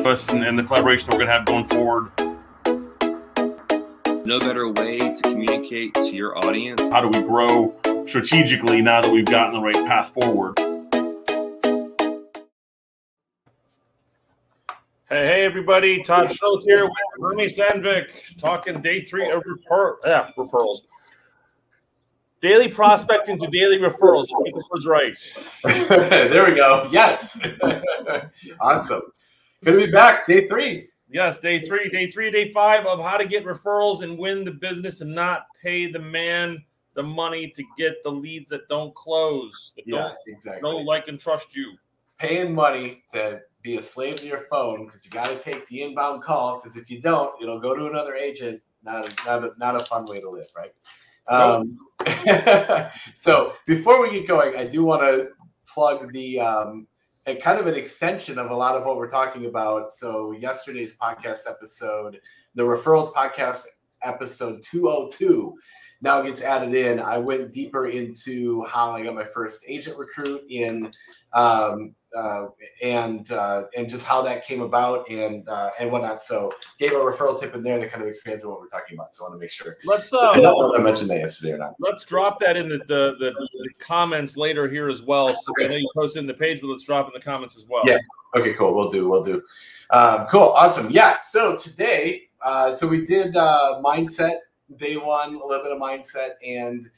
us and the collaboration we're going to have going forward. No better way to communicate to your audience. How do we grow strategically now that we've gotten the right path forward? Hey, everybody. Todd Schroth here with Bernie Sandvik, talking day 3 of referrals. Daily prospecting to daily referrals. I think the word's right. There we go. Yes. Awesome. Good to be back. Day 3. Yes, day 3. Day 5 of how to get referrals and win the business and not pay the man the money to get the leads that don't close. Exactly. Don't like and trust you. Paying money to be a slave to your phone because you got to take the inbound call, because if you don't, it'll go to another agent. Not a fun way to live, right? Nope. So before we get going, I do want to plug the a kind of an extension of a lot of what we're talking about. So yesterday's podcast episode, the Referrals Podcast episode 202, now gets added in. I went deeper into how I got my first agent recruit in, and just how that came about and whatnot. So gave a referral tip in there that kind of expands on what we're talking about. So I want to make sure. I don't know if I mentioned that yesterday or not. Let's drop that in the comments later here as well. So I know you posted in the page, but let's drop in the comments as well. Yeah. Okay. Cool. We'll do. Cool. Awesome. Yeah. So today, so we did mindset. Day 1, a little bit of mindset and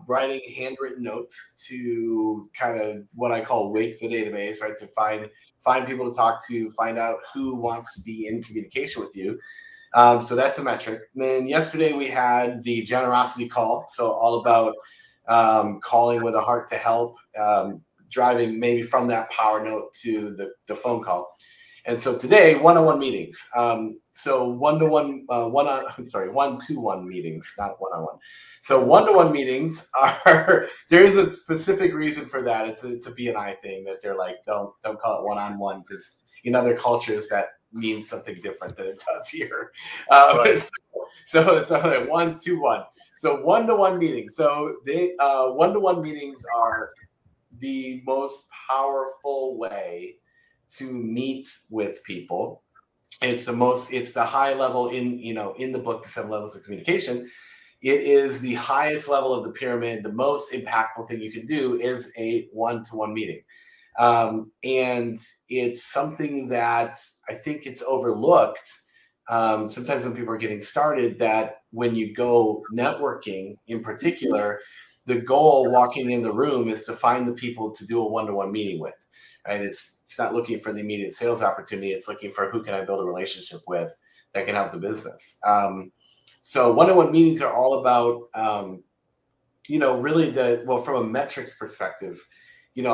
writing handwritten notes to kind of what I call wake the database, right? To find people to talk to, find out who wants to be in communication with you. So that's a metric. And then yesterday we had the generosity call. So all about calling with a heart to help, driving maybe from that power note to the phone call. And so today, one-on-one meetings. So one-to-one meetings, not one-on-one. So one-to-one meetings are, there is a specific reason for that. It's a B&I thing that they're like, don't call it one-on-one, because in other cultures that means something different than it does here. Right. So it's like 1-to-1. So one-to-one meetings. So they one-to-one meetings are the most powerful way to meet with people. It's the high level in the book, The 7 Levels of Communication. It is the highest level of the pyramid. The most impactful thing you can do is a one-to-one meeting. And it's something that I think it's overlooked. Sometimes when people are getting started, that when you go networking in particular, the goal walking in the room is to find the people to do a one-to-one meeting with, right? It's not looking for the immediate sales opportunity. It's looking for who can I build a relationship with that can help the business. So one-on-one meetings are all about, really from a metrics perspective,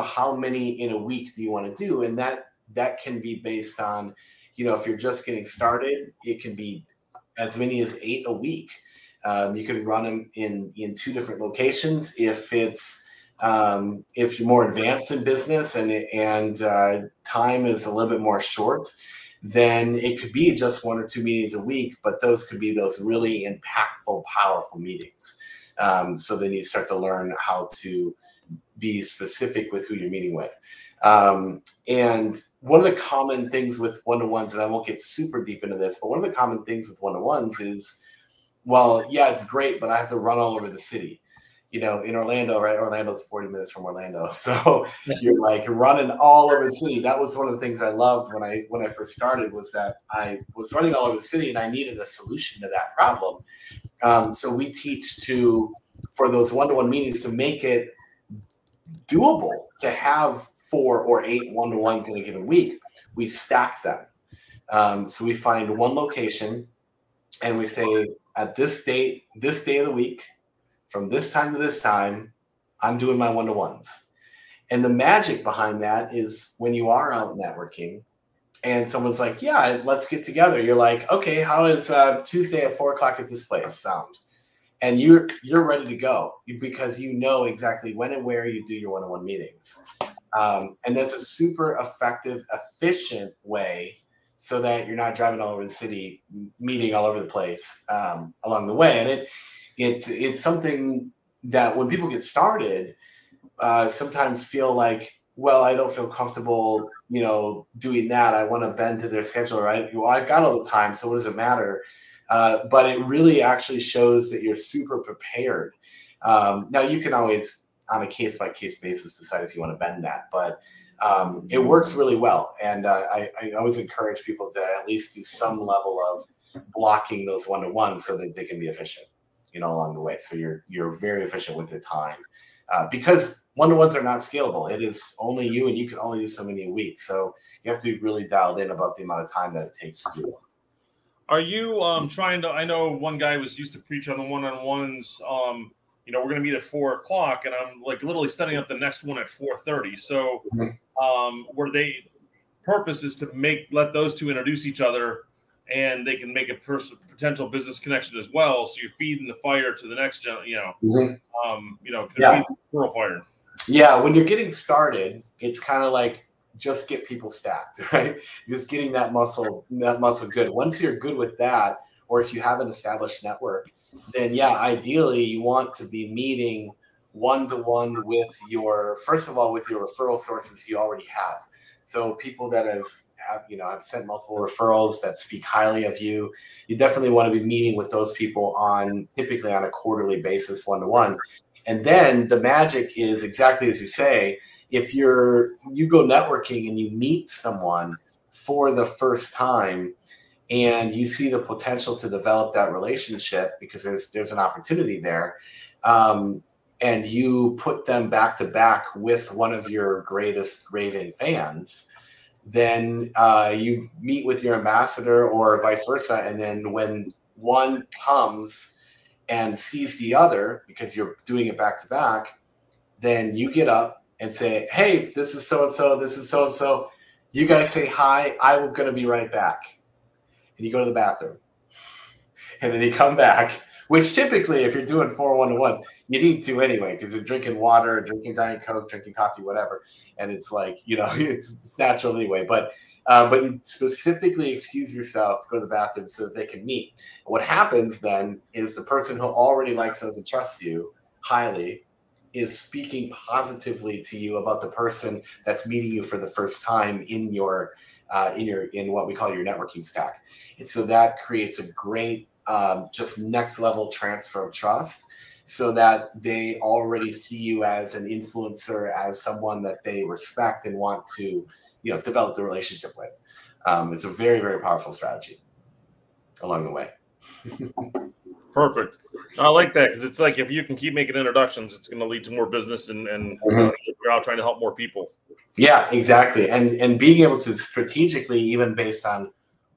how many in a week do you want to do? And that can be based on, if you're just getting started, it can be as many as 8 a week. You can run them in 2 different locations. If you're more advanced in business and time is a little bit more short, then it could be just 1 or 2 meetings a week, but those could be those really impactful, powerful meetings. So then you start to learn how to be specific with who you're meeting with. And one of the common things with one-to-ones, and I won't get super deep into this, but one of the common things with one-to-ones is, well, yeah, it's great, but I have to run all over the city. In Orlando, right? Orlando's 40 minutes from Orlando. So you're like running all over the city. That was one of the things I loved when I first started, was that I was running all over the city and I needed a solution to that problem. So we teach for those one-to-one meetings to make it doable to have 4 or 8 one-to-ones in a given week. We stack them. So we find one location and we say, at this day of the week, from this time to this time, I'm doing my one-to-ones. And the magic behind that is when you are out networking and someone's like, yeah, let's get together. You're like, okay, how does Tuesday at 4:00 at this place sound? And you're ready to go because you know exactly when and where you do your one-on-one meetings. And that's a super effective, efficient way so that you're not driving all over the city, meeting all over the place along the way. And it's something that when people get started, sometimes feel like, well, I don't feel comfortable doing that. I want to bend to their schedule, right? Well, I've got all the time, so what does it matter? But it really actually shows that you're super prepared. Now, you can always, on a case-by-case basis, decide if you want to bend that, but it works really well. And I always encourage people to at least do some level of blocking those one-to-ones so that they can be efficient, along the way. So you're very efficient with your time, because one-to-ones are not scalable. It is only you, and you can only do so many a week. So you have to be really dialed in about the amount of time that it takes to do them. Are you trying to? I know one guy was used to preach on the one-on-ones. We're going to meet at 4 o'clock, and I'm like literally setting up the next one at 4:30. So, where they purpose is to let those two introduce each other, and they can make a potential business connection as well. So you're feeding the fire to the next, feed the referral fire. Yeah, when you're getting started, it's kind of like just get people stacked, right? Just getting that muscle good. Once you're good with that, or if you have an established network, then ideally you want to be meeting one-to-one with first of all, with your referral sources you already have. So people that have sent multiple referrals that speak highly of you, you definitely want to be meeting with those people typically on a quarterly basis, one-to-one. And then the magic is exactly as you say. If you go networking and you meet someone for the first time and you see the potential to develop that relationship because there's an opportunity there, and you put them back to back with one of your greatest raving fans, then you meet with your ambassador or vice versa. And then when one comes and sees the other, because you're doing it back to back, then you get up and say, hey, this is so-and-so, this is so-and-so. You guys say hi, I'm going to be right back. And you go to the bathroom. And then you come back, which typically, if you're doing 4 one-to-ones, you need to anyway, because you're drinking water, drinking Diet Coke, drinking coffee, whatever. And it's like, it's natural anyway. But you specifically excuse yourself to go to the bathroom so that they can meet. And what happens then is the person who already likes, knows, and trusts you highly is speaking positively to you about the person that's meeting you for the first time in what we call your networking stack. And so that creates a great just next level transfer of trust, so that they already see you as an influencer, as someone that they respect and want to develop the relationship with. It's a very, very powerful strategy along the way. Perfect. I like that, because it's like if you can keep making introductions, it's going to lead to more business, and you're out trying to help more people. Yeah, exactly. And being able to strategically, even based on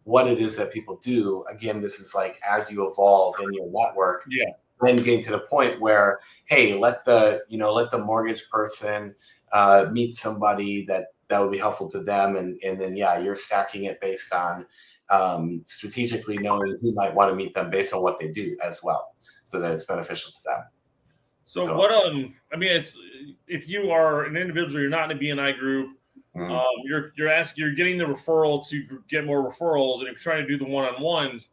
what it is that people do, again, this is like as you evolve in your network, then getting to the point where, hey, let the mortgage person meet somebody that would be helpful to them, and then you're stacking it based on strategically knowing who might want to meet them based on what they do as well, so that it's beneficial to them. So what it's, if you are an individual, you're not in a BNI group, you're getting the referral to get more referrals, and if you're trying to do the one-on-ones,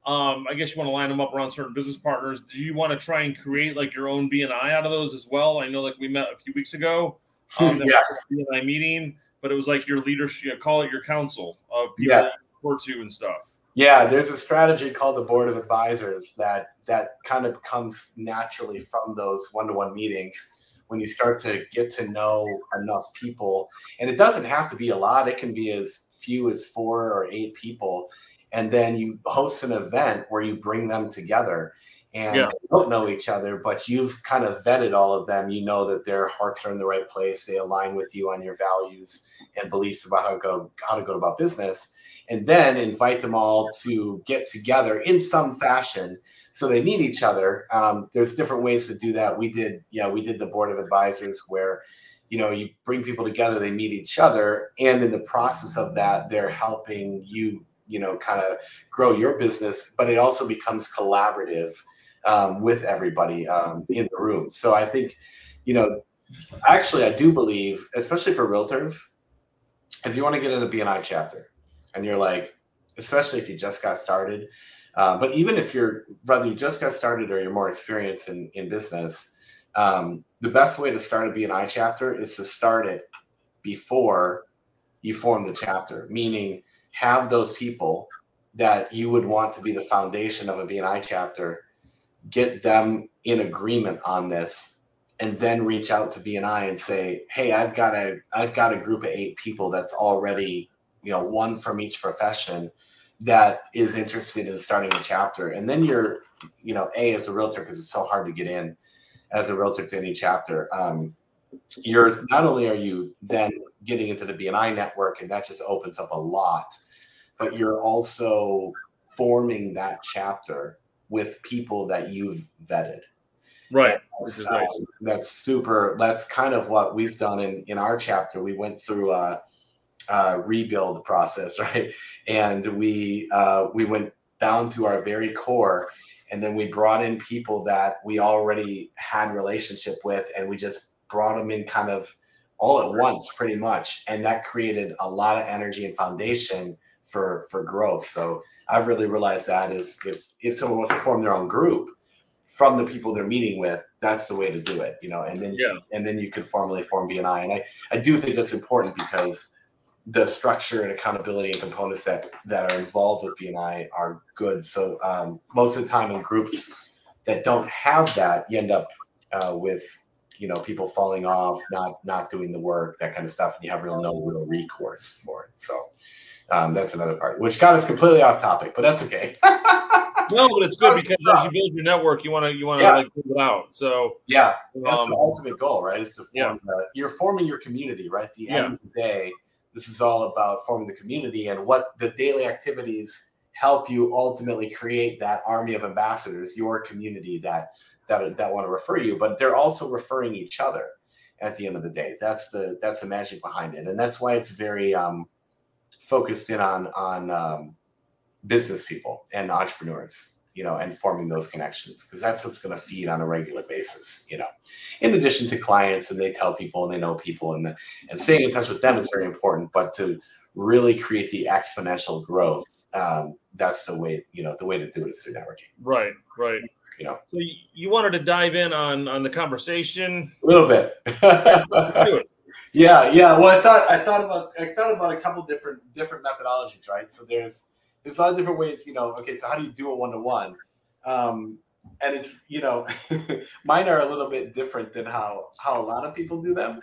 I guess you want to line them up around certain business partners. Do you want to try and create like your own BNI out of those as well? I know, like we met a few weeks ago, BNI meeting, but it was like your leadership, call it your council of people that you report to and stuff. Yeah, there's a strategy called the board of advisors that kind of comes naturally from those one-to-one meetings when you start to get to know enough people. And it doesn't have to be a lot. It can be as few as 4 or 8 people. And then you host an event where you bring them together, and they don't know each other, but you've kind of vetted all of them. You know that their hearts are in the right place. They align with you on your values and beliefs about how to go about business. And then invite them all to get together in some fashion so they meet each other. There's different ways to do that. We did the board of advisors where, you bring people together, they meet each other, and in the process of that, they're helping you, kind of grow your business, but it also becomes collaborative with everybody in the room. So I think, actually, I do believe, especially for realtors, if you want to get in a BNI chapter, and you're like, especially if you just got started, but even if whether you just got started or you're more experienced in business, the best way to start a BNI chapter is to start it before you form the chapter, meaning have those people that you would want to be the foundation of a BNI chapter, get them in agreement on this, and then reach out to BNI and say, hey, I've got a group of 8 people that's already, one from each profession that is interested in starting a chapter. And then you're, as a realtor, because it's so hard to get in as a realtor to any chapter, not only are you then getting into the BNI network, and that just opens up a lot, but you're also forming that chapter with people that you've vetted. Right. That's super. That's kind of what we've done in our chapter. We went through a rebuild process, right? And we went down to our very core, and then we brought in people that we already had relationship with, and we just brought them in kind of all at once, pretty much. And that created a lot of energy and foundation for growth. So I've really realized that is if someone wants to form their own group from the people they're meeting with, that's the way to do it, and then you could formally form BNI. And I do think that's important because the structure and accountability and components that are involved with BNI are good. So most of the time in groups that don't have that, you end up with people falling off, not doing the work, that kind of stuff, and you have no real recourse for it. So that's another part, which got us completely off topic, but that's okay. No, but it's good because as you build your network, you want to like build it out. So that's the ultimate goal, right? Is to form you're forming your community, right? At the end of the day, this is all about forming the community, and what the daily activities help you ultimately create that army of ambassadors, your community that want to refer you, but they're also referring each other at the end of the day. That's the magic behind it. And that's why it's very focused in on business people and entrepreneurs, and forming those connections, because that's what's going to feed on a regular basis, in addition to clients, and they tell people and they know people, and staying in touch with them is very important, but to really create the exponential growth, that's the way, the way to do it is through networking. Right. So you wanted to dive in on the conversation a little bit. Yeah. Well, I thought about a couple different methodologies, right? So there's a lot of different ways, okay, so how do you do a one-to-one? And it's, mine are a little bit different than how a lot of people do them,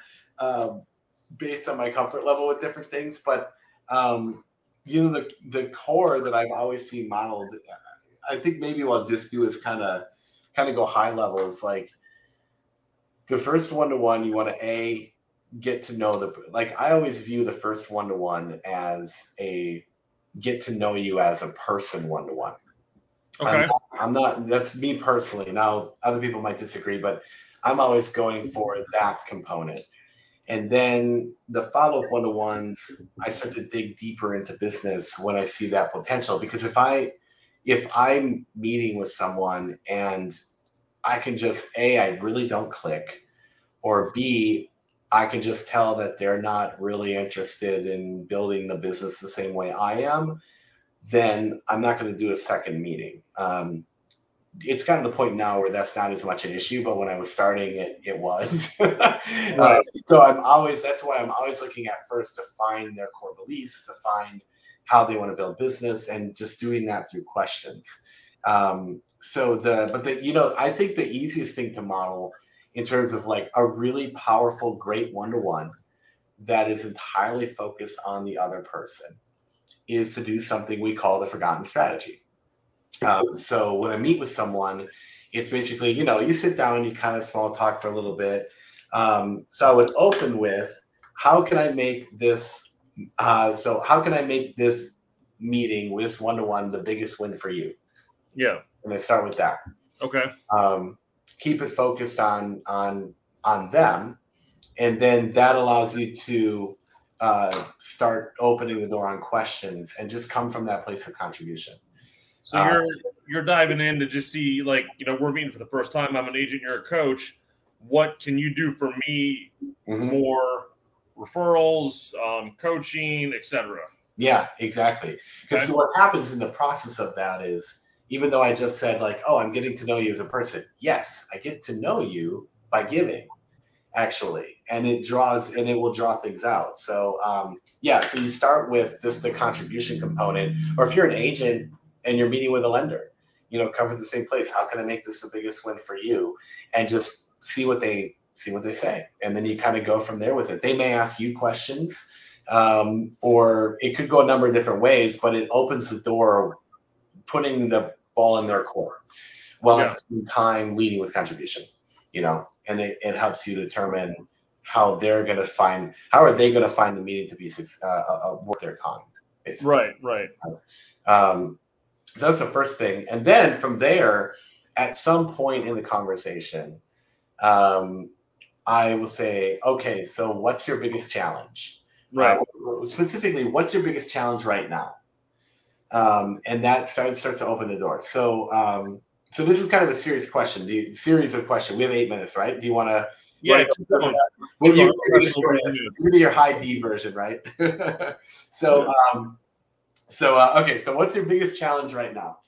based on my comfort level with different things. But, the core that I've always seen modeled, I think maybe what I'll just do is kind of go high level. It's like the first one-to-one, you want to get to know I always view the first one-to-one as a get to know you as a person one-to-one. Okay. I'm not, that's me personally. Now, other people might disagree, but I'm always going for that component. And then the follow-up one-to-ones, I start to dig deeper into business when I see that potential. Because if I'm meeting with someone and I can just, I really don't click, or B, I can just tell that they're not really interested in building the business the same way I am, then I'm not going to do a second meeting. It's gotten to the point now where that's not as much an issue, but when I was starting, it was. Right. So that's why I'm always looking at first to find their core beliefs, to find how they want to build business, and just doing that through questions. I think the easiest thing to model in terms of like a really powerful, great one-to-one that is entirely focused on the other person is to do something we call the forgotten strategy. So when I meet with someone, it's basically, you sit down, you kind of small talk for a little bit. So I would open with, how can I make this meeting, this one-to-one, the biggest win for you? Yeah. And I start with that. Okay. Keep it focused on them, and then that allows you to start opening the door on questions and just come from that place of contribution. So you're diving in to just see, like, we're meeting for the first time. I'm an agent, you're a coach. What can you do for me? Mm-hmm. More referrals, coaching, etc. Yeah, exactly. Because what happens in the process of that is, even though I just said like, oh, I'm getting to know you as a person. Yes, I get to know you by giving. actually, and it will draw things out. So yeah, so you start with just the contribution component, or if you're an agent and you're meeting with a lender, come from the same place. How can I make this the biggest win for you? And just see what they say, and then you kind of go from there with it. They may ask you questions, or it could go a number of different ways, but it opens the door, putting the ball in their court, while at the same time leading with contribution. And it helps you determine how are they going to find the meeting to be worth their time, basically. Right. So that's the first thing. And then from there, at some point in the conversation, I will say, okay, so what's your biggest challenge? Right. Specifically, what's your biggest challenge right now? And that starts to open the door. So this is kind of a serious question. Series of questions. We have 8 minutes, right? Do you want to? Yeah. Well, you do your high D version, right? Okay. So what's your biggest challenge right now?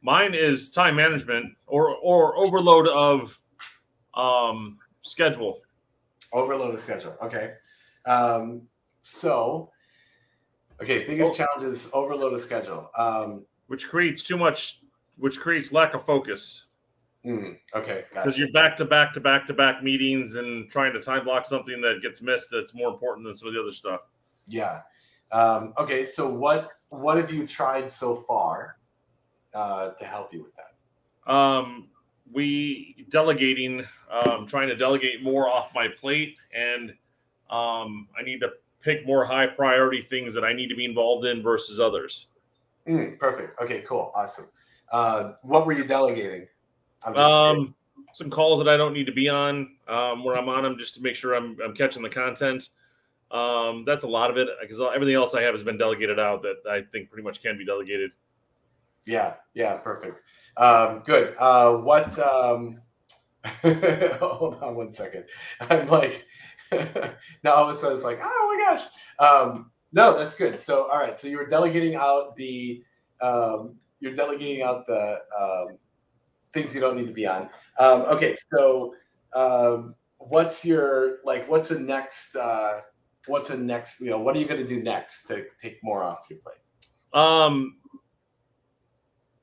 Mine is time management or overload of schedule. Overload of schedule. Okay. Biggest challenge is overload of schedule. Which creates lack of focus. Okay. Gotcha. Because you're back to back meetings and trying to time block something that gets missed that's more important than some of the other stuff. Yeah. Okay. So what have you tried so far to help you with that? Trying to delegate more off my plate, and I need to pick more high priority things that I need to be involved in versus others. Perfect. Okay, cool. Awesome. What were you delegating? Some calls that I don't need to be on, where I'm on them just to make sure I'm catching the content. That's a lot of it, because everything else I have has been delegated out that I think pretty much can be delegated. Yeah, perfect. Good. Hold on one second. I'm like, now all of a sudden it's like, oh my gosh. No, that's good. So, all right. So you were delegating out the things you don't need to be on. Okay. So, what's the next, what are you going to do next to take more off your plate?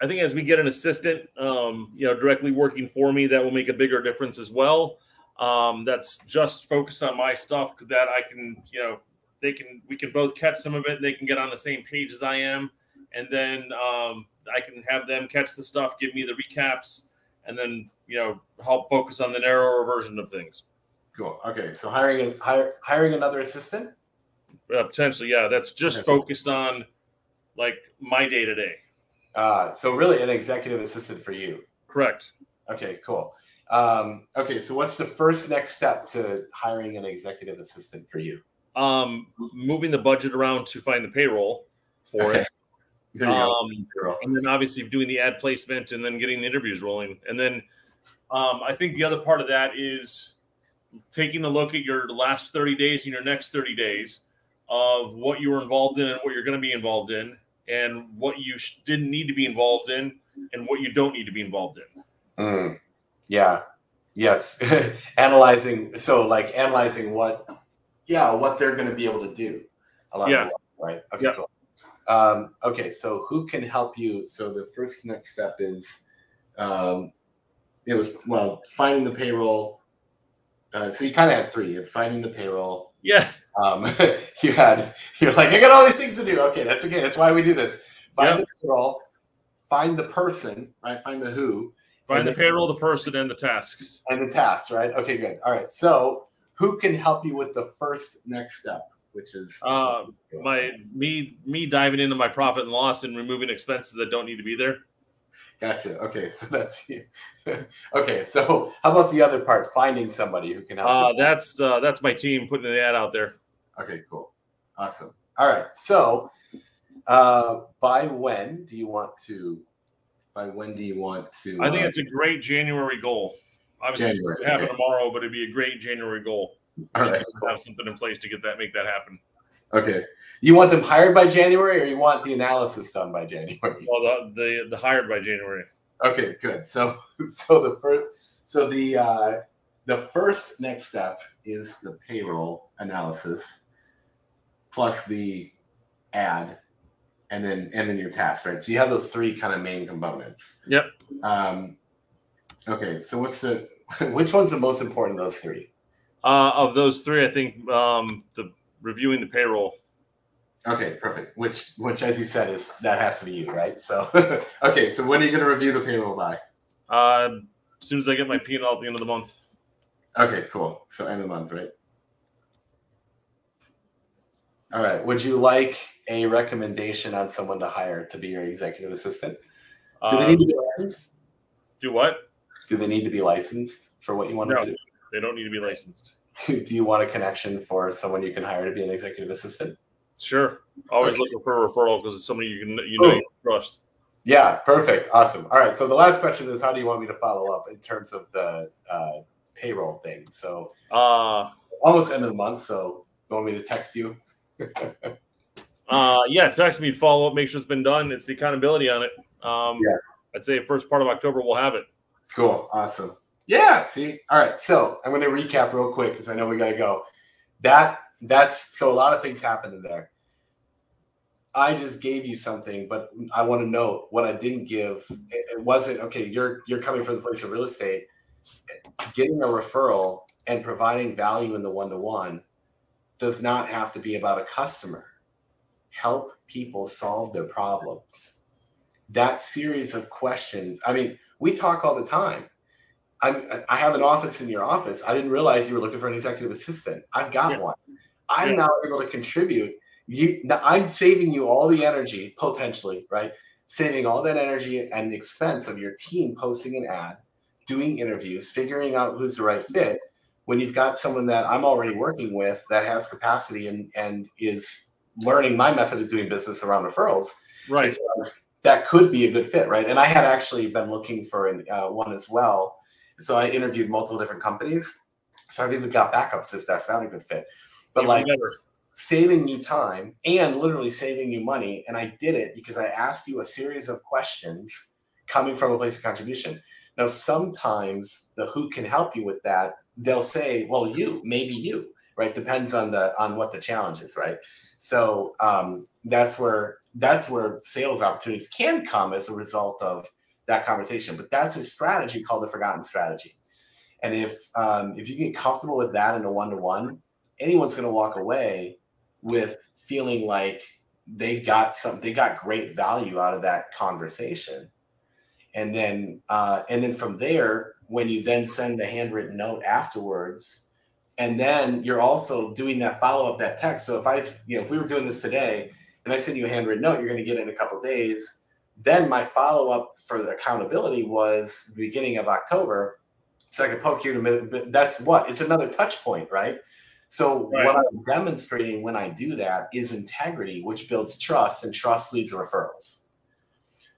I think as we get an assistant, directly working for me, that will make a bigger difference as well. That's just focused on my stuff that I can, we can both catch some of it, and they can get on the same page as I am. And then I can have them catch the stuff, give me the recaps, and then, help focus on the narrower version of things. Cool. Okay. So hiring another assistant? Potentially. Yeah. That's just focused on like my day-to-day. So really an executive assistant for you. Correct. Okay, cool. Okay, so what's the first next step to hiring an executive assistant for you? Moving the budget around to find the payroll for it. And then obviously doing the ad placement and then getting the interviews rolling. And then I think the other part of that is taking a look at your last 30 days and your next 30 days of what you were involved in and what you're going to be involved in, and what you didn't need to be involved in and what you don't need to be involved in. Yeah. Yes. analyzing what they're going to be able to do. Right. Okay, cool. Okay. So who can help you? So the first next step is, finding the payroll. So you kind of had 3. You had finding the payroll. Yeah. You're like, I got all these things to do. Okay, that's okay. That's why we do this. Find the payroll, find the person, right? Find the who. Find the payroll, the person, and the tasks. And the tasks, right? Okay, good. All right. So who can help you with the first next step, which is me diving into my profit and loss and removing expenses that don't need to be there. Gotcha. Okay, so that's you. Okay, so how about the other part? Finding somebody who can help. That's my team putting the ad out there. Okay, cool, awesome. All right, so by when do you want to? I think it's a great January goal. Obviously, it doesn't happen tomorrow, but it'd be a great January goal. All right, have something in place to make that happen. Okay, you want them hired by January, or you want the analysis done by January? Well, the hired by January. Okay, good. So the first next step is the payroll analysis plus the ad, and then your task, right? So you have those three kind of main components. Yep. Okay, so which one's the most important of those three? Of those three, I think the reviewing the payroll. Okay, perfect. Which, as you said, that has to be you, right? So, okay. So when are you going to review the payroll by? As soon as I get my P&L at the end of the month. Okay, cool. So end of the month, right? All right. Would you like a recommendation on someone to hire to be your executive assistant? Do they need to be licensed? Do what? Do they need to be licensed for what you want to do? They don't need to be licensed. Do you want a connection for someone you can hire to be an executive assistant? Sure. Always looking for a referral because it's somebody you can trust. Yeah, perfect. Awesome. All right. So the last question is, how do you want me to follow up in terms of the payroll thing? So almost end of the month. So you want me to text you? Yeah, text me, follow up, make sure it's been done. It's the accountability on it. I'd say first part of October we'll have it. Cool. Awesome. Yeah. See. All right. So I'm going to recap real quick because I know we got to go. That's so a lot of things happened in there. I just gave you something, but I want to note what I didn't give. It wasn't okay. You're coming from the place of real estate. Getting a referral and providing value in the one-to-one does not have to be about a customer. Help people solve their problems. That series of questions. I mean, we talk all the time. I have an office in your office. I didn't realize you were looking for an executive assistant. I've got one. I'm now able to contribute. I'm saving you all the energy, potentially, right? Saving all that energy and expense of your team posting an ad, doing interviews, figuring out who's the right fit. When you've got someone that I'm already working with that has capacity and is learning my method of doing business around referrals, right? So that could be a good fit, right? And I had actually been looking for one as well. So I interviewed multiple different companies. So I've even got backups if that's not a good fit. But saving you time and literally saving you money. And I did it because I asked you a series of questions coming from a place of contribution. Now, sometimes the who can help you with that, they'll say, well, maybe you, right? Depends on what the challenge is, right? So that's where sales opportunities can come as a result of that conversation. But that's a strategy called the forgotten strategy. And if you get comfortable with that in a one-to-one, anyone's going to walk away with feeling like they got great value out of that conversation. And then from there, when you then send the handwritten note afterwards, and then you're also doing that follow-up, that text. So if we were doing this today and I send you a handwritten note, you're going to get it in a couple of days. Then my follow-up for the accountability was the beginning of October. So I could poke you in a minute. That's it's another touch point, right? So what I'm demonstrating when I do that is integrity, which builds trust, and trust leads to referrals.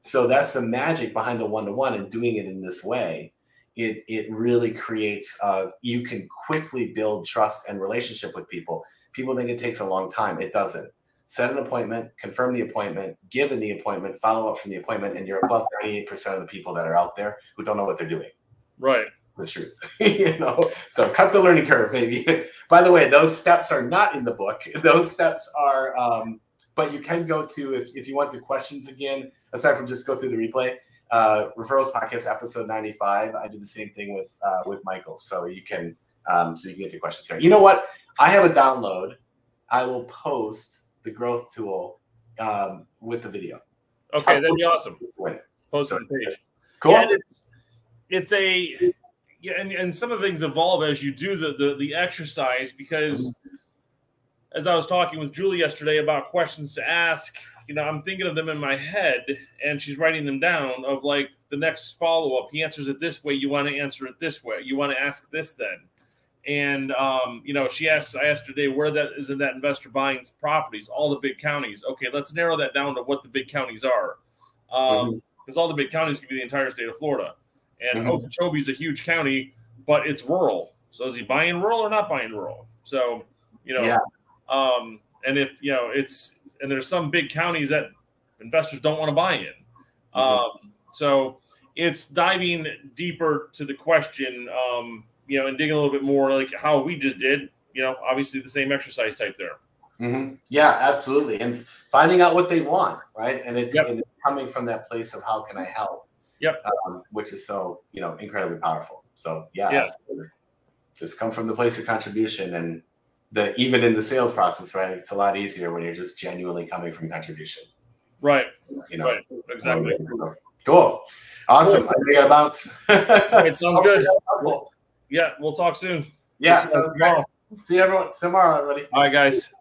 So that's the magic behind the one-to-one, and doing it in this way. It really creates, you can quickly build trust and relationship with people. People think it takes a long time. It doesn't. Set an appointment, confirm the appointment, give in the appointment, follow up from the appointment, and you're above 98% of the people that are out there who don't know what they're doing. Right. The truth, So cut the learning curve, baby. By the way, those steps are not in the book. Those steps are, but you can go to if you want the questions again. Aside from just go through the replay, Referrals Podcast episode 95. I did the same thing with Michael, so you can get the questions there. You know what? I have a download. I will post the growth tool with the video. Okay, that'd be awesome. Post it on the page. Cool. Yeah, and some of the things evolve as you do the exercise, because as I was talking with Julie yesterday about questions to ask, I'm thinking of them in my head, and she's writing them down of like the next follow-up. He answers it this way. You want to answer it this way. You want to ask this then. And, I asked today where that is in that investor buying properties, all the big counties. Okay, let's narrow that down to what the big counties are. Because all the big counties can be the entire state of Florida. And Okeechobee is a huge county, but it's rural. So is he buying rural or not buying rural? So, and if, and there's some big counties that investors don't want to buy in. So it's diving deeper to the question, and digging a little bit more like how we just did, obviously the same exercise type there. Mm-hmm. Yeah, absolutely. And finding out what they want, right? And it's coming from that place of how can I help? Yep. Which is so, incredibly powerful. So absolutely. Just come from the place of contribution, and even in the sales process, right? It's a lot easier when you're just genuinely coming from contribution. Right. Right. Exactly. Cool. Awesome. I got to bounce. It sounds good. We'll talk soon. Yeah. See you everyone tomorrow, everybody. All right, guys.